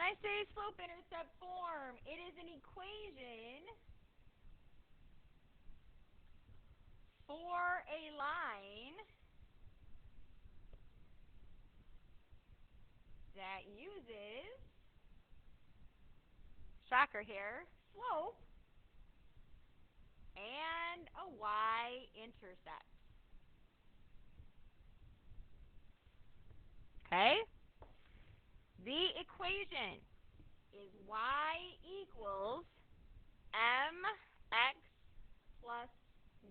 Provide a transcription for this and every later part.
I say slope intercept form, it is an equation for a line that uses, shocker here, slope and a y-intercept. Okay? The equation is y equals mx plus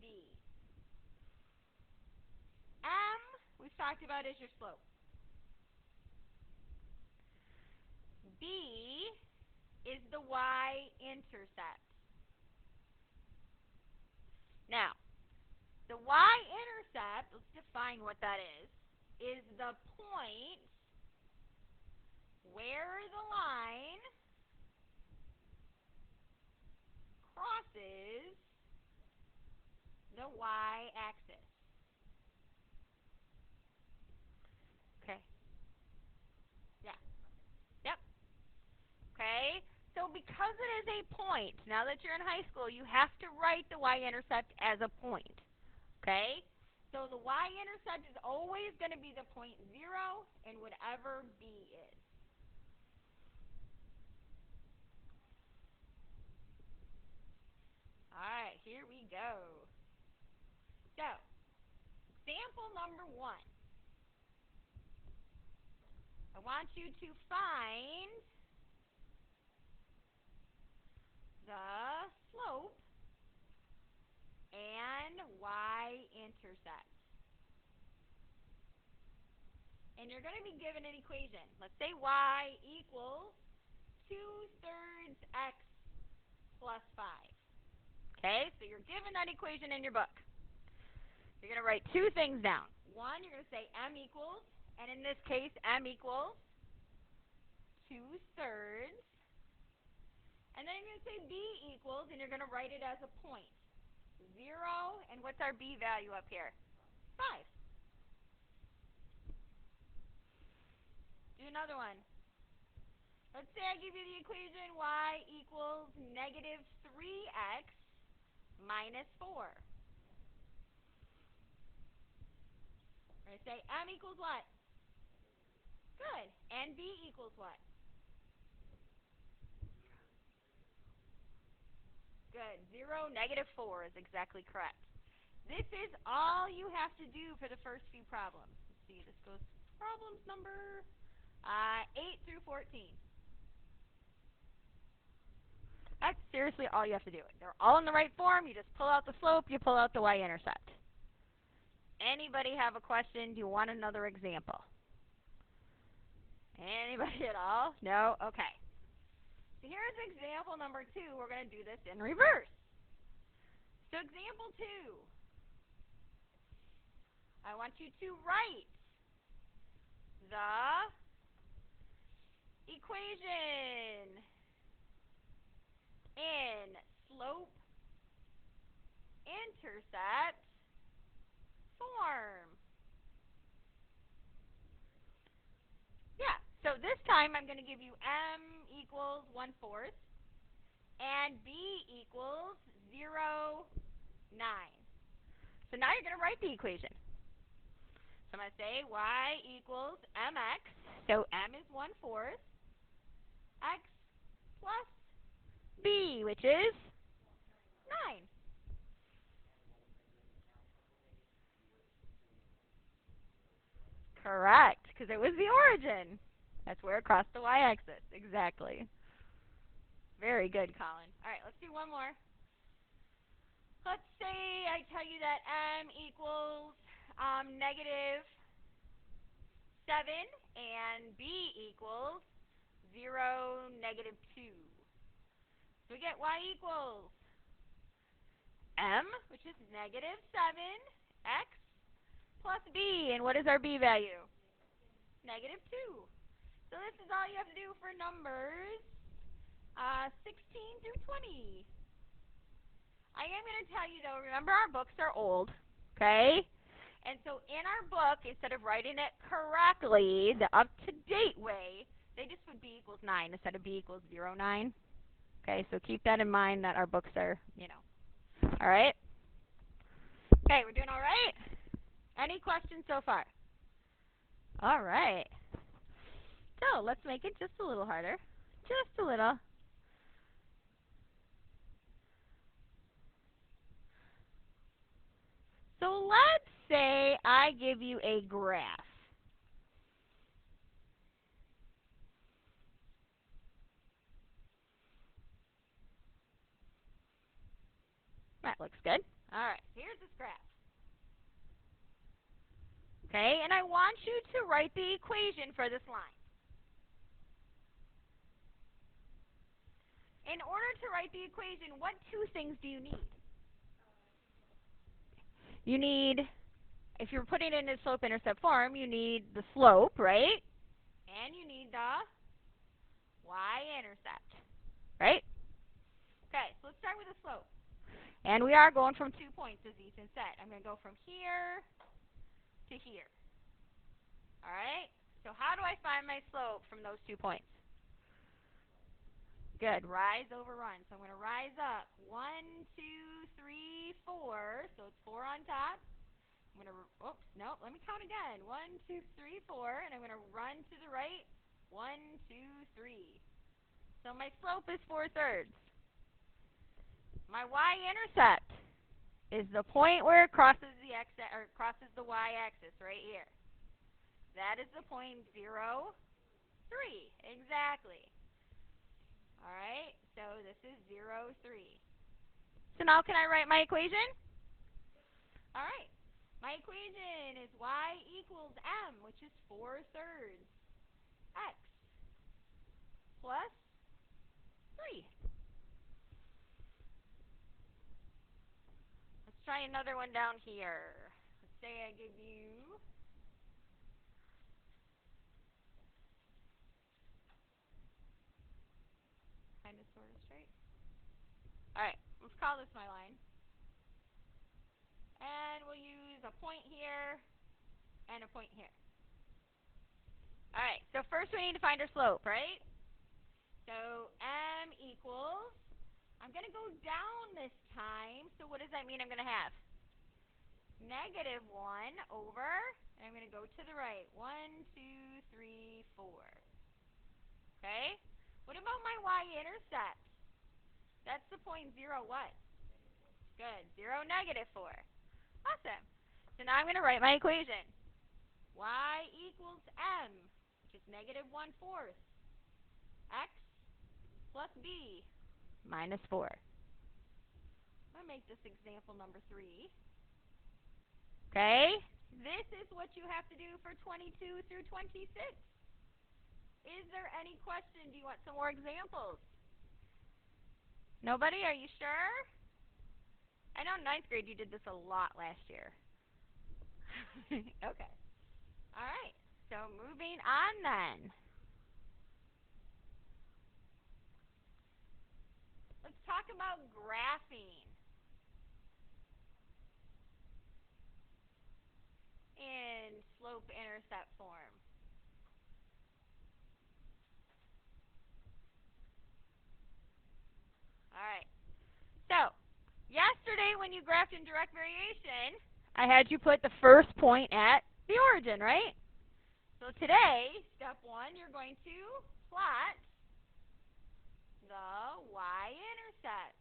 b. M, we've talked about, is your slope. B is the y-intercept. Now, the y-intercept, let's define what that is the point where the line crosses the y-axis. Okay. Yeah. Yep. Okay. So because it is a point, now that you're in high school, you have to write the y-intercept as a point. Okay? So the y-intercept is always going to be the point 0 and whatever b is. Alright, here we go. So, example number 1. I want you to find the slope and y-intercept. And you're going to be given an equation. Let's say y equals 2/3 x plus 5. Okay, so you're given that equation in your book. You're going to write two things down. One, you're going to say m equals, and in this case, m equals 2/3. And then you're going to say b equals, and you're going to write it as a point. 0, and what's our b value up here? 5. Do another one. Let's say I give you the equation y equals negative 3x minus 4. I say m equals what? Good. And b equals what? Good. 0, negative 4 is exactly correct. This is all you have to do for the first few problems. Let's see, this goes to problems number 8 through 14. That's seriously all you have to do. They're all in the right form. You just pull out the slope, you pull out the y-intercept. Anybody have a question? Do you want another example? Anybody at all? No? Okay. So here's example number 2. We're going to do this in reverse. So example 2. I want you to write the equation in slope intercept form. Yeah, so this time I'm going to give you m equals 1/4 and b equals 0, 9. So now you're going to write the equation. So I'm going to say y equals mx, so m is 1/4, x plus b, which is 9. Correct, because it was the origin. That's where it crossed the y-axis. Exactly. Very good, Colin. All right, let's do one more. Let's say I tell you that m equals negative 7 and b equals 0, negative 2. So we get y equals m, which is negative 7x plus b. And what is our b value? Negative 2. So this is all you have to do for numbers 16 through 20. I am going to tell you, though, remember our books are old, okay? And so in our book, instead of writing it correctly, the up-to-date way, They just would b equals 9 instead of b equals 0, 9. Okay, so keep that in mind that our books are, All right? Okay, we're doing all right? Any questions so far? All right. So let's make it just a little harder. Just a little. So let's say I give you a graph. That looks good. All right, here's this graph. Okay, and I want you to write the equation for this line. In order to write the equation, what two things do you need? You need, if you're putting it in a slope-intercept form, you need the slope, right? And you need the y-intercept, right? Okay, so let's start with the slope. And we are going from 2 points, as Ethan said. I'm going to go from here to here. All right? So how do I find my slope from those 2 points? Good. Rise over run. So I'm going to rise up. 1, 2, 3, 4. So it's 4 on top. I'm going to, oops, no, let me count again. 1, 2, 3, 4. And I'm going to run to the right. 1, 2, 3. So my slope is 4/3. My y-intercept is the point where it crosses the x or crosses the y-axis right here. That is the point 0, 3. Exactly. All right. So this is 0, 3. So now can I write my equation? All right. My equation is y equals m, which is 4/3 x plus 3. Let's try another one down here. Let's say I give you kind of sort of straight. All right. Let's call this my line. And we'll use a point here and a point here. All right. So first we need to find our slope, right? So m equals, I'm going to go down this time. So what does that mean I'm going to have? -1 over, and I'm going to go to the right. 1, 2, 3, 4. Okay? What about my y-intercept? That's the point 0 what? Good. 0, -4. Awesome. So now I'm going to write my equation. Y equals m, which is -1/4. X plus b minus 4. I'm going to make this example number 3. Okay? This is what you have to do for 22 through 26. Is there any question? Do you want some more examples? Nobody? Are you sure? I know in 9th grade you did this a lot last year. Okay. All right. So moving on then. Let's talk about graphing in slope-intercept form. All right. So yesterday when you graphed in direct variation, I had you put the first point at the origin, right? So today, step 1, you're going to plot the y-intercept.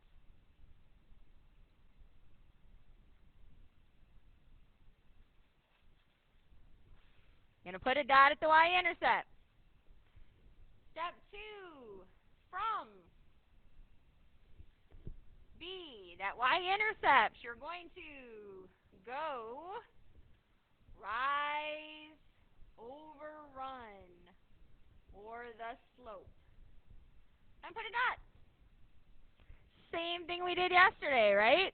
You're going to put a dot at the y-intercept. Step 2, from B, that y-intercept, you're going to go rise over run, or the slope, and put a dot. Same thing we did yesterday, right?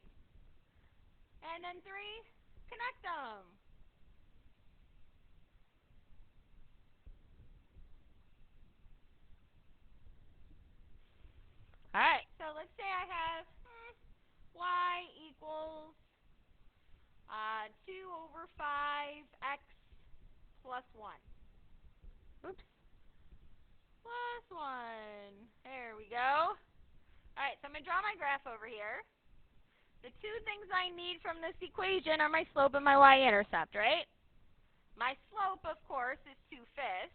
And then 3, connect them. All right, so let's say I have y equals 2 over 5 x plus 1. Oops. my graph over here. The two things I need from this equation are my slope and my y-intercept, right? My slope, of course, is 2/5.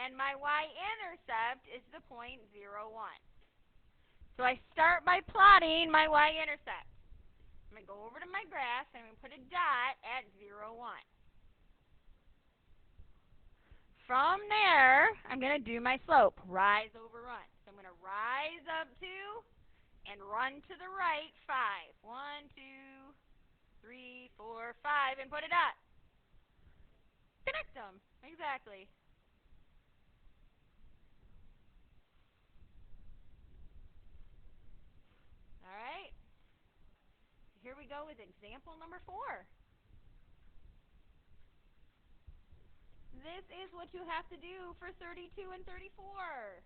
And my y-intercept is the point 0, 1. So I start by plotting my y-intercept. I'm going to go over to my graph and I'm going to put a dot at 0, 1. From there, I'm going to do my slope, rise over run. So I'm going to rise up 2 and run to the right 5. 1, 2, 3, 4, 5, and put a dot. Connect them. Exactly. All right. Here we go with example number 4. This is what you have to do for 32 and 34.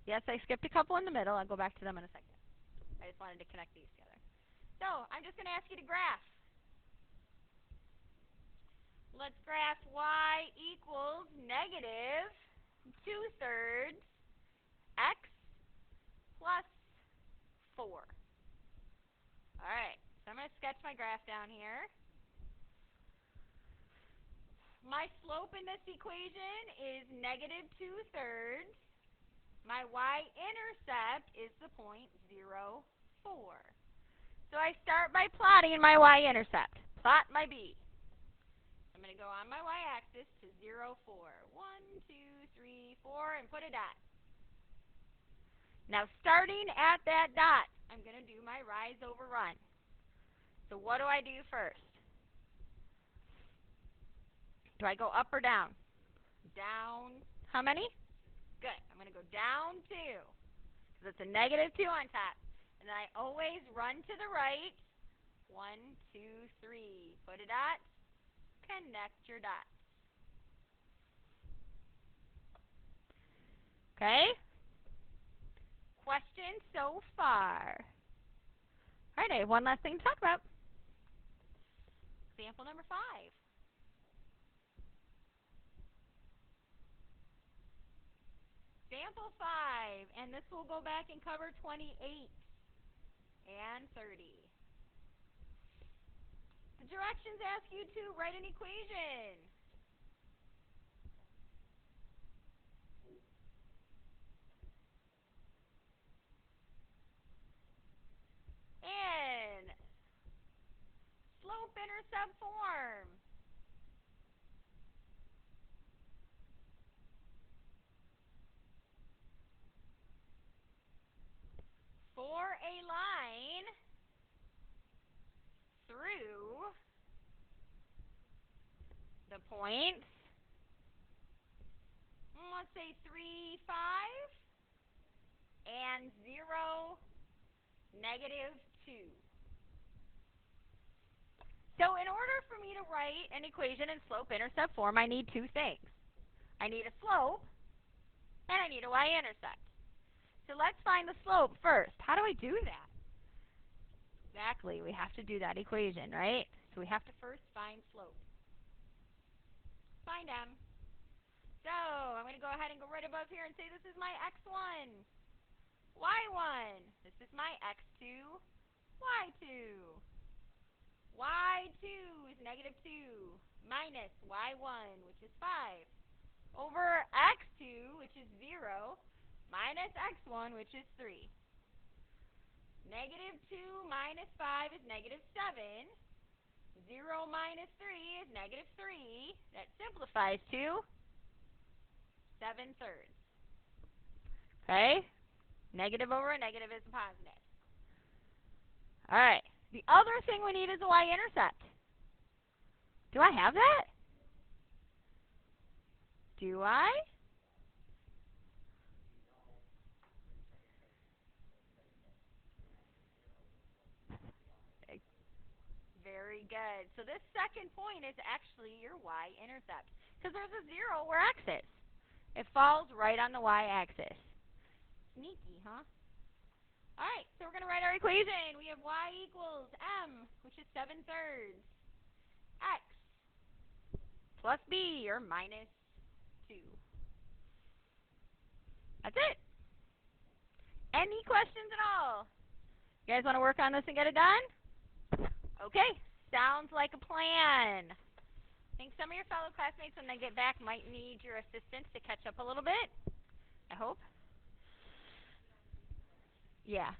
Yes, I skipped a couple in the middle. I'll go back to them in a second. I just wanted to connect these together. So I'm just going to ask you to graph. Let's graph y equals negative 2/3 x plus 4. All right, so I'm going to sketch my graph down here. My slope in this equation is negative 2/3. My y-intercept is the point 0, 4. So I start by plotting my y-intercept. Plot my b. I'm going to go on my y-axis to 0, 4. 1, 2, 3, 4, and put a dot. Now starting at that dot, I'm going to do my rise over run. So what do I do first? Do I go up or down? Down. How many? Good. I'm going to go down 2. Because it's a negative 2 on top. And then I always run to the right. 1, 2, 3. Put a dot. Connect your dots. Okay? Questions so far? All right, I have one last thing to talk about. Example number 5. Example 5, and this will go back and cover 28 and 30. The directions ask you to write an equation. In slope intercept form. For a line through the points, let's say 3, 5, and 0, negative 2. So in order for me to write an equation in slope-intercept form, I need two things. I need a slope, and I need a y-intercept. So let's find the slope first. How do I do that? Exactly, we have to do that equation, right? So we have to first find slope. Find m. So I'm going to go ahead and go right above here and say this is my x1, y1. This is my x2, y2. y2 is negative 2 minus y1, which is 5, over x2, which is 0, minus x1, which is 3. Negative 2 minus 5 is negative 7. 0 minus 3 is negative 3. That simplifies to 7/3. Okay? Negative over a negative is a positive. All right. The other thing we need is a y-intercept. Do I have that? Do I? Very good. So this second point is actually your y-intercept. Because there's a 0 where x is. It falls right on the y-axis. Sneaky, huh? All right, so we're going to write our equation. We have y equals m, which is 7/3, x plus b, or minus 2. Any questions at all? You guys want to work on this and get it done? Okay, sounds like a plan. I think some of your fellow classmates, when they get back, might need your assistance to catch up a little bit. I hope. Yeah.